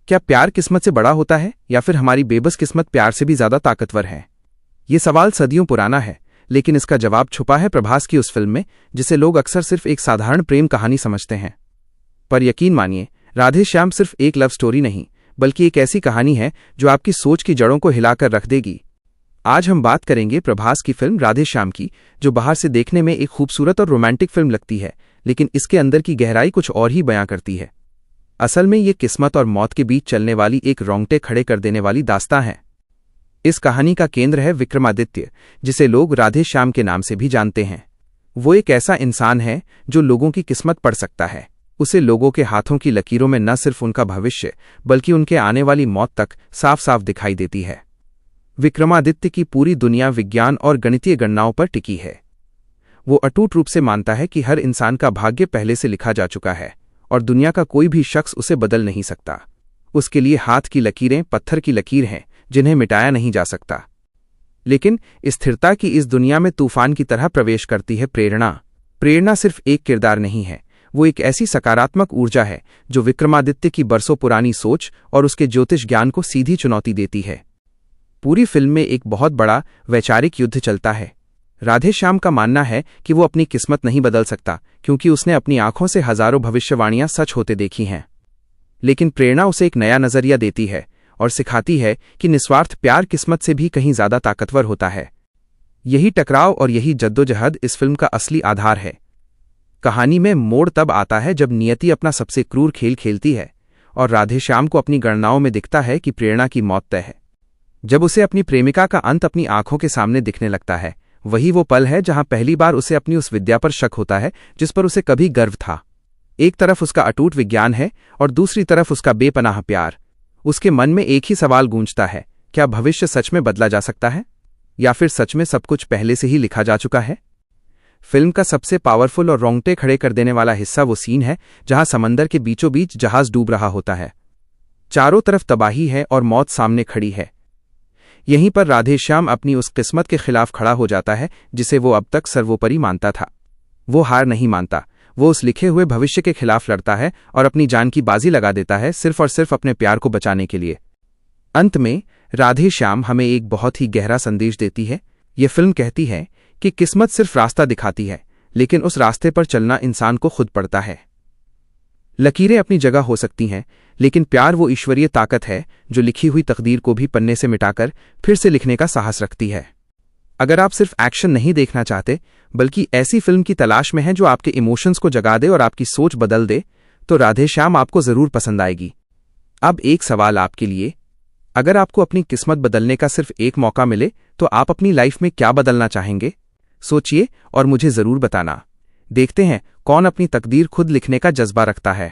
क्या प्यार किस्मत से बड़ा होता है या फिर हमारी बेबस किस्मत प्यार से भी ज्यादा ताकतवर है? ये सवाल सदियों पुराना है, लेकिन इसका जवाब छुपा है प्रभास की उस फिल्म में जिसे लोग अक्सर सिर्फ एक साधारण प्रेम कहानी समझते हैं। पर यकीन मानिए, राधे श्याम सिर्फ एक लव स्टोरी नहीं, बल्कि एक ऐसी कहानी है जो आपकी सोच की जड़ों को हिलाकर रख देगी। आज हम बात करेंगे प्रभास की फिल्म राधे श्याम की, जो बाहर से देखने में एक खूबसूरत और रोमांटिक फिल्म लगती है, लेकिन इसके अंदर की गहराई कुछ और ही बयां करती है। असल में ये किस्मत और मौत के बीच चलने वाली एक रोंगटे खड़े कर देने वाली दास्तां है। इस कहानी का केंद्र है विक्रमादित्य, जिसे लोग राधे श्याम के नाम से भी जानते हैं। वो एक ऐसा इंसान है जो लोगों की किस्मत पढ़ सकता है। उसे लोगों के हाथों की लकीरों में न सिर्फ उनका भविष्य बल्कि उनके आने वाली मौत तक साफ साफ दिखाई देती है। विक्रमादित्य की पूरी दुनिया विज्ञान और गणितीय गणनाओं पर टिकी है। वो अटूट रूप से मानता है कि हर इंसान का भाग्य पहले से लिखा जा चुका है और दुनिया का कोई भी शख्स उसे बदल नहीं सकता। उसके लिए हाथ की लकीरें पत्थर की लकीर हैं जिन्हें मिटाया नहीं जा सकता। लेकिन स्थिरता की इस दुनिया में तूफान की तरह प्रवेश करती है प्रेरणा। प्रेरणा सिर्फ एक किरदार नहीं है, वो एक ऐसी सकारात्मक ऊर्जा है जो विक्रमादित्य की बरसों पुरानी सोच और उसके ज्योतिष ज्ञान को सीधी चुनौती देती है। पूरी फिल्म में एक बहुत बड़ा वैचारिक युद्ध चलता है। राधे श्याम का मानना है कि वो अपनी किस्मत नहीं बदल सकता क्योंकि उसने अपनी आंखों से हजारों भविष्यवाणियां सच होते देखी हैं। लेकिन प्रेरणा उसे एक नया नजरिया देती है और सिखाती है कि निस्वार्थ प्यार किस्मत से भी कहीं ज्यादा ताकतवर होता है। यही टकराव और यही जद्दोजहद इस फिल्म का असली आधार है। कहानी में मोड़ तब आता है जब नियति अपना सबसे क्रूर खेल खेलती है और राधे श्याम को अपनी गणनाओं में दिखता है कि प्रेरणा की मौत तय है। जब उसे अपनी प्रेमिका का अंत अपनी आंखों के सामने दिखने लगता है, वही वो पल है जहां पहली बार उसे अपनी उस विद्या पर शक होता है जिस पर उसे कभी गर्व था। एक तरफ उसका अटूट विज्ञान है और दूसरी तरफ उसका बेपनाह प्यार। उसके मन में एक ही सवाल गूंजता है, क्या भविष्य सच में बदला जा सकता है या फिर सच में सब कुछ पहले से ही लिखा जा चुका है? फिल्म का सबसे पावरफुल और रोंगटे खड़े कर देने वाला हिस्सा वो सीन है जहां समंदर के बीचों बीच जहाज डूब रहा होता है। चारों तरफ तबाही है और मौत सामने खड़ी है। यहीं पर राधे श्याम अपनी उस किस्मत के खिलाफ खड़ा हो जाता है जिसे वो अब तक सर्वोपरि मानता था। वो हार नहीं मानता, वो उस लिखे हुए भविष्य के खिलाफ लड़ता है और अपनी जान की बाजी लगा देता है सिर्फ और सिर्फ अपने प्यार को बचाने के लिए। अंत में राधे श्याम हमें एक बहुत ही गहरा संदेश देती है। ये फिल्म कहती है कि किस्मत सिर्फ रास्ता दिखाती है, लेकिन उस रास्ते पर चलना इंसान को खुद पड़ता है। लकीरें अपनी जगह हो सकती हैं, लेकिन प्यार वो ईश्वरीय ताकत है जो लिखी हुई तकदीर को भी पन्ने से मिटाकर फिर से लिखने का साहस रखती है। अगर आप सिर्फ एक्शन नहीं देखना चाहते बल्कि ऐसी फिल्म की तलाश में हैं जो आपके इमोशंस को जगा दे और आपकी सोच बदल दे, तो राधे श्याम आपको जरूर पसंद आएगी। अब एक सवाल आपके लिए, अगर आपको अपनी किस्मत बदलने का सिर्फ एक मौका मिले तो आप अपनी लाइफ में क्या बदलना चाहेंगे? सोचिए और मुझे जरूर बताना। देखते हैं कौन अपनी तकदीर खुद लिखने का जज्बा रखता है।